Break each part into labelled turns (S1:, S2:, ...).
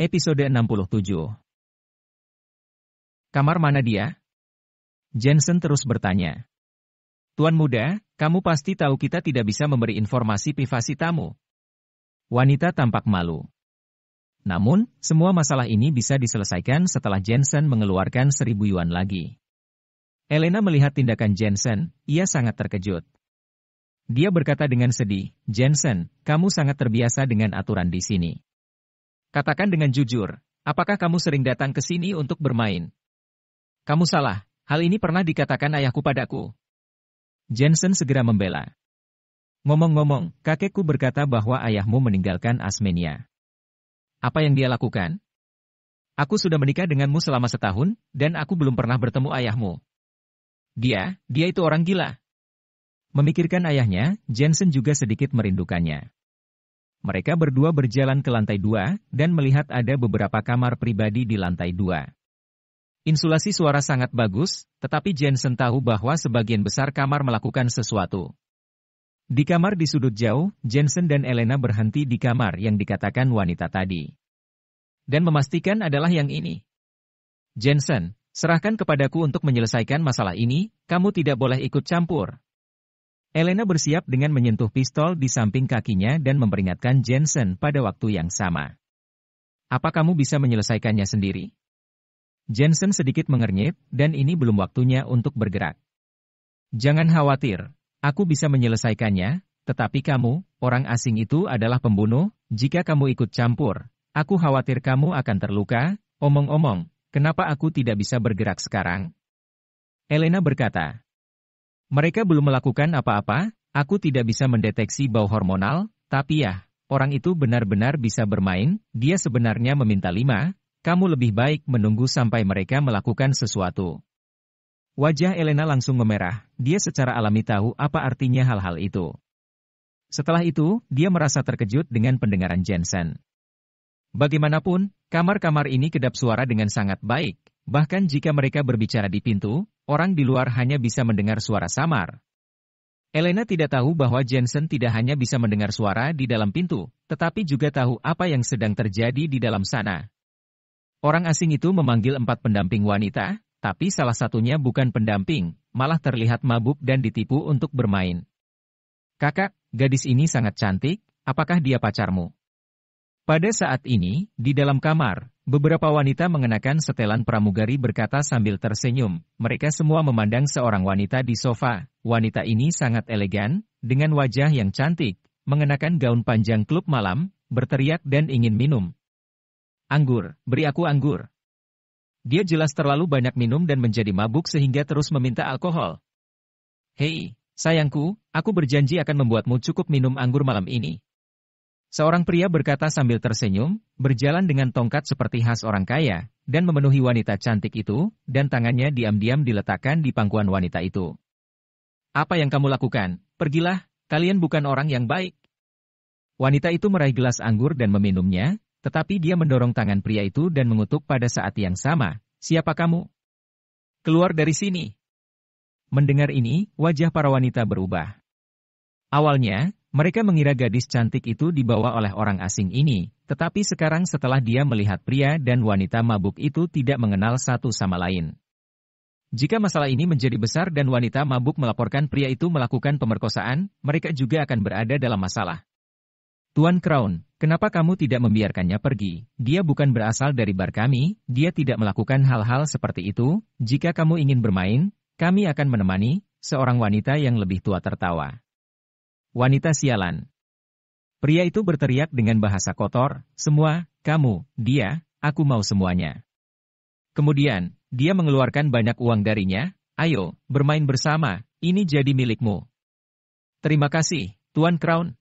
S1: Episode 67. Kamar mana dia? Jensen terus bertanya. Tuan muda, kamu pasti tahu kita tidak bisa memberi informasi privasi tamu. Wanita tampak malu. Namun, semua masalah ini bisa diselesaikan setelah Jensen mengeluarkan 1.000 yuan lagi. Elena melihat tindakan Jensen, ia sangat terkejut. Dia berkata dengan sedih, Jensen, kamu sangat terbiasa dengan aturan di sini. Katakan dengan jujur, apakah kamu sering datang ke sini untuk bermain? Kamu salah, hal ini pernah dikatakan ayahku padaku. Jensen segera membela. Ngomong-ngomong, kakekku berkata bahwa ayahmu meninggalkan Asmenia. Apa yang dia lakukan? Aku sudah menikah denganmu selama setahun, dan aku belum pernah bertemu ayahmu. Dia itu orang gila. Memikirkan ayahnya, Jensen juga sedikit merindukannya. Mereka berdua berjalan ke lantai 2, dan melihat ada beberapa kamar pribadi di lantai 2. Insulasi suara sangat bagus, tetapi Jensen tahu bahwa sebagian besar kamar melakukan sesuatu. Di kamar di sudut jauh, Jensen dan Elena berhenti di kamar yang dikatakan wanita tadi. Dan memastikan adalah yang ini. Jensen, serahkan kepadaku untuk menyelesaikan masalah ini, kamu tidak boleh ikut campur. Elena bersiap dengan menyentuh pistol di samping kakinya dan memperingatkan Jensen pada waktu yang sama. Apa kamu bisa menyelesaikannya sendiri? Jensen sedikit mengernyit, dan ini belum waktunya untuk bergerak. Jangan khawatir, aku bisa menyelesaikannya, tetapi kamu, orang asing itu adalah pembunuh, jika kamu ikut campur, aku khawatir kamu akan terluka, omong-omong, kenapa aku tidak bisa bergerak sekarang? Elena berkata, mereka belum melakukan apa-apa, aku tidak bisa mendeteksi bau hormonal, tapi ya, orang itu benar-benar bisa bermain, dia sebenarnya meminta 5, kamu lebih baik menunggu sampai mereka melakukan sesuatu. Wajah Elena langsung memerah, dia secara alami tahu apa artinya hal-hal itu. Setelah itu, dia merasa terkejut dengan pendengaran Jensen. Bagaimanapun, kamar-kamar ini kedap suara dengan sangat baik, bahkan jika mereka berbicara di pintu, orang di luar hanya bisa mendengar suara samar. Elena tidak tahu bahwa Jensen tidak hanya bisa mendengar suara di dalam pintu, tetapi juga tahu apa yang sedang terjadi di dalam sana. Orang asing itu memanggil 4 pendamping wanita, tapi salah satunya bukan pendamping, malah terlihat mabuk dan ditipu untuk bermain. Kakak, gadis ini sangat cantik, apakah dia pacarmu? Pada saat ini, di dalam kamar, beberapa wanita mengenakan setelan pramugari berkata sambil tersenyum, mereka semua memandang seorang wanita di sofa. Wanita ini sangat elegan, dengan wajah yang cantik, mengenakan gaun panjang klub malam, berteriak dan ingin minum. Anggur, beri aku anggur. Dia jelas terlalu banyak minum dan menjadi mabuk sehingga terus meminta alkohol. Hei, sayangku, aku berjanji akan membuatmu cukup minum anggur malam ini. Seorang pria berkata sambil tersenyum, berjalan dengan tongkat seperti khas orang kaya, dan memenuhi wanita cantik itu, dan tangannya diam-diam diletakkan di pangkuan wanita itu. Apa yang kamu lakukan? Pergilah, kalian bukan orang yang baik. Wanita itu meraih gelas anggur dan meminumnya, tetapi dia mendorong tangan pria itu dan mengutuk pada saat yang sama, siapa kamu? Keluar dari sini. Mendengar ini, wajah para wanita berubah. Awalnya, mereka mengira gadis cantik itu dibawa oleh orang asing ini, tetapi sekarang setelah dia melihat pria dan wanita mabuk itu tidak mengenal satu sama lain. Jika masalah ini menjadi besar dan wanita mabuk melaporkan pria itu melakukan pemerkosaan, mereka juga akan berada dalam masalah. Tuan Crown, kenapa kamu tidak membiarkannya pergi? Dia bukan berasal dari bar kami, dia tidak melakukan hal-hal seperti itu. Jika kamu ingin bermain, kami akan menemani, seorang wanita yang lebih tua tertawa. Wanita sialan. Pria itu berteriak dengan bahasa kotor, semua, kamu, dia, aku mau semuanya. Kemudian, dia mengeluarkan banyak uang darinya, ayo, bermain bersama, ini jadi milikmu. Terima kasih, Tuan Crown.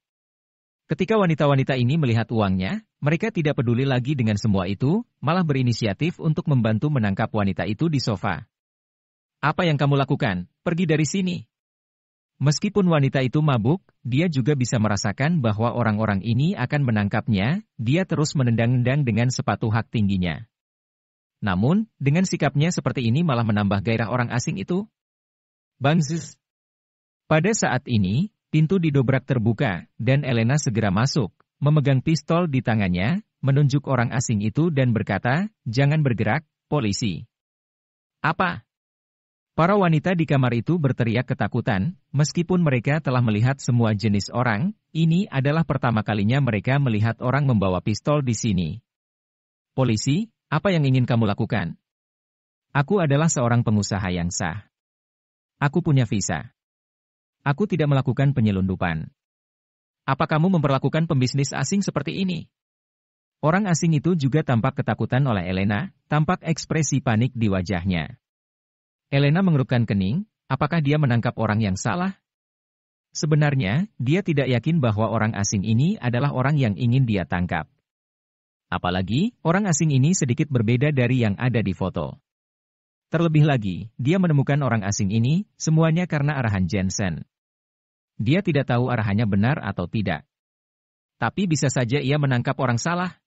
S1: Ketika wanita-wanita ini melihat uangnya, mereka tidak peduli lagi dengan semua itu, malah berinisiatif untuk membantu menangkap wanita itu di sofa. Apa yang kamu lakukan? Pergi dari sini. Meskipun wanita itu mabuk, dia juga bisa merasakan bahwa orang-orang ini akan menangkapnya, dia terus menendang-nendang dengan sepatu hak tingginya. Namun, dengan sikapnya seperti ini malah menambah gairah orang asing itu. Bangsis. Pada saat ini, pintu didobrak terbuka, dan Elena segera masuk, memegang pistol di tangannya, menunjuk orang asing itu dan berkata, "Jangan bergerak, polisi." Apa? Para wanita di kamar itu berteriak ketakutan, meskipun mereka telah melihat semua jenis orang, ini adalah pertama kalinya mereka melihat orang membawa pistol di sini. "Polisi, apa yang ingin kamu lakukan?" "Aku adalah seorang pengusaha yang sah. Aku punya visa. Aku tidak melakukan penyelundupan." "Apa kamu memperlakukan pembisnis asing seperti ini?" Orang asing itu juga tampak ketakutan oleh Elena, tampak ekspresi panik di wajahnya. Elena mengerutkan kening, apakah dia menangkap orang yang salah? Sebenarnya, dia tidak yakin bahwa orang asing ini adalah orang yang ingin dia tangkap. Apalagi, orang asing ini sedikit berbeda dari yang ada di foto. Terlebih lagi, dia menemukan orang asing ini, semuanya karena arahan Jensen. Dia tidak tahu arahannya benar atau tidak. Tapi bisa saja ia menangkap orang salah.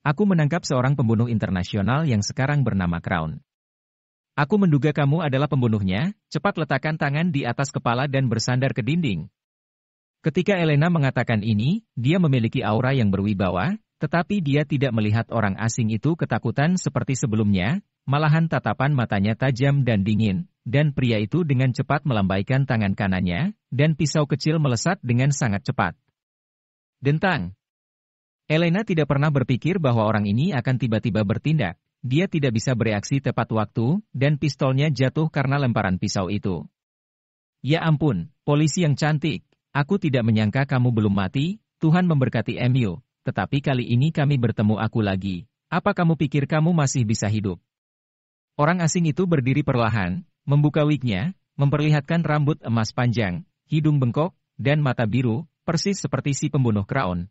S1: "Aku menangkap seorang pembunuh internasional yang sekarang bernama Crown. Aku menduga kamu adalah pembunuhnya, cepat letakkan tangan di atas kepala dan bersandar ke dinding." Ketika Elena mengatakan ini, dia memiliki aura yang berwibawa, tetapi dia tidak melihat orang asing itu ketakutan seperti sebelumnya, malahan tatapan matanya tajam dan dingin, dan pria itu dengan cepat melambaikan tangan kanannya, dan pisau kecil melesat dengan sangat cepat. Dentang! Elena tidak pernah berpikir bahwa orang ini akan tiba-tiba bertindak. Dia tidak bisa bereaksi tepat waktu, dan pistolnya jatuh karena lemparan pisau itu. "Ya ampun, polisi yang cantik, aku tidak menyangka kamu belum mati, Tuhan memberkati MU, tetapi kali ini kami bertemu aku lagi. Apa kamu pikir kamu masih bisa hidup?" Orang asing itu berdiri perlahan, membuka wignya, memperlihatkan rambut emas panjang, hidung bengkok, dan mata biru, persis seperti si pembunuh Crown.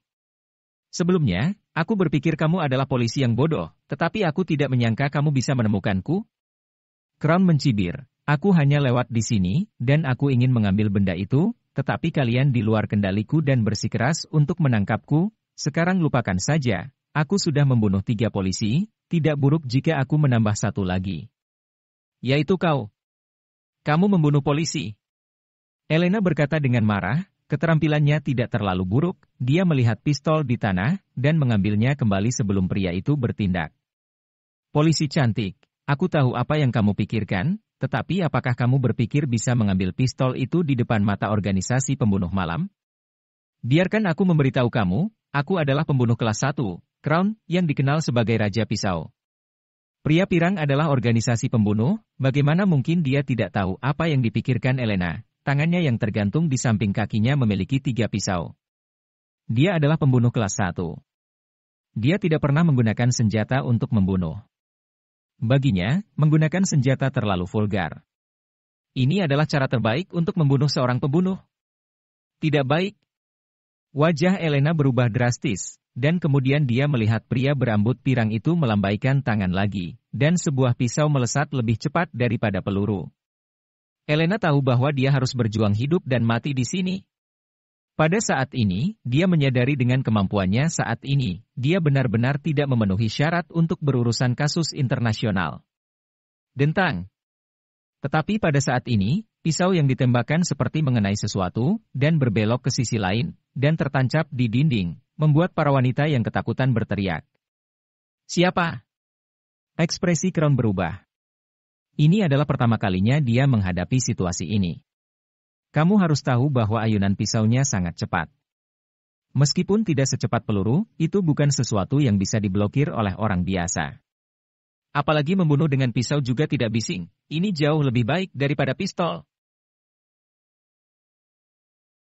S1: "Sebelumnya, aku berpikir kamu adalah polisi yang bodoh, tetapi aku tidak menyangka kamu bisa menemukanku." Crown mencibir, "Aku hanya lewat di sini, dan aku ingin mengambil benda itu, tetapi kalian di luar kendaliku dan bersikeras untuk menangkapku. Sekarang lupakan saja, aku sudah membunuh 3 polisi, tidak buruk jika aku menambah 1 lagi. Yaitu kau. Kamu membunuh polisi." Elena berkata dengan marah. Keterampilannya tidak terlalu buruk, dia melihat pistol di tanah, dan mengambilnya kembali sebelum pria itu bertindak. "Polisi cantik, aku tahu apa yang kamu pikirkan, tetapi apakah kamu berpikir bisa mengambil pistol itu di depan mata organisasi pembunuh malam? Biarkan aku memberitahu kamu, aku adalah pembunuh kelas 1, Crown, yang dikenal sebagai Raja Pisau. Pria pirang adalah organisasi pembunuh, bagaimana mungkin dia tidak tahu apa yang dipikirkan Elena? Tangannya yang tergantung di samping kakinya memiliki 3 pisau. Dia adalah pembunuh kelas 1. Dia tidak pernah menggunakan senjata untuk membunuh. Baginya, menggunakan senjata terlalu vulgar. Ini adalah cara terbaik untuk membunuh seorang pembunuh. Tidak baik. Wajah Elena berubah drastis, dan kemudian dia melihat pria berambut pirang itu melambaikan tangan lagi, dan sebuah pisau melesat lebih cepat daripada peluru. Elena tahu bahwa dia harus berjuang hidup dan mati di sini. Pada saat ini, dia menyadari dengan kemampuannya saat ini, dia benar-benar tidak memenuhi syarat untuk berurusan kasus internasional. Dentang. Tetapi pada saat ini, pisau yang ditembakkan seperti mengenai sesuatu, dan berbelok ke sisi lain, dan tertancap di dinding, membuat para wanita yang ketakutan berteriak. "Siapa?" Ekspresi Crown berubah. Ini adalah pertama kalinya dia menghadapi situasi ini. Kamu harus tahu bahwa ayunan pisaunya sangat cepat. Meskipun tidak secepat peluru, itu bukan sesuatu yang bisa diblokir oleh orang biasa. Apalagi membunuh dengan pisau juga tidak bising, ini jauh lebih baik daripada pistol.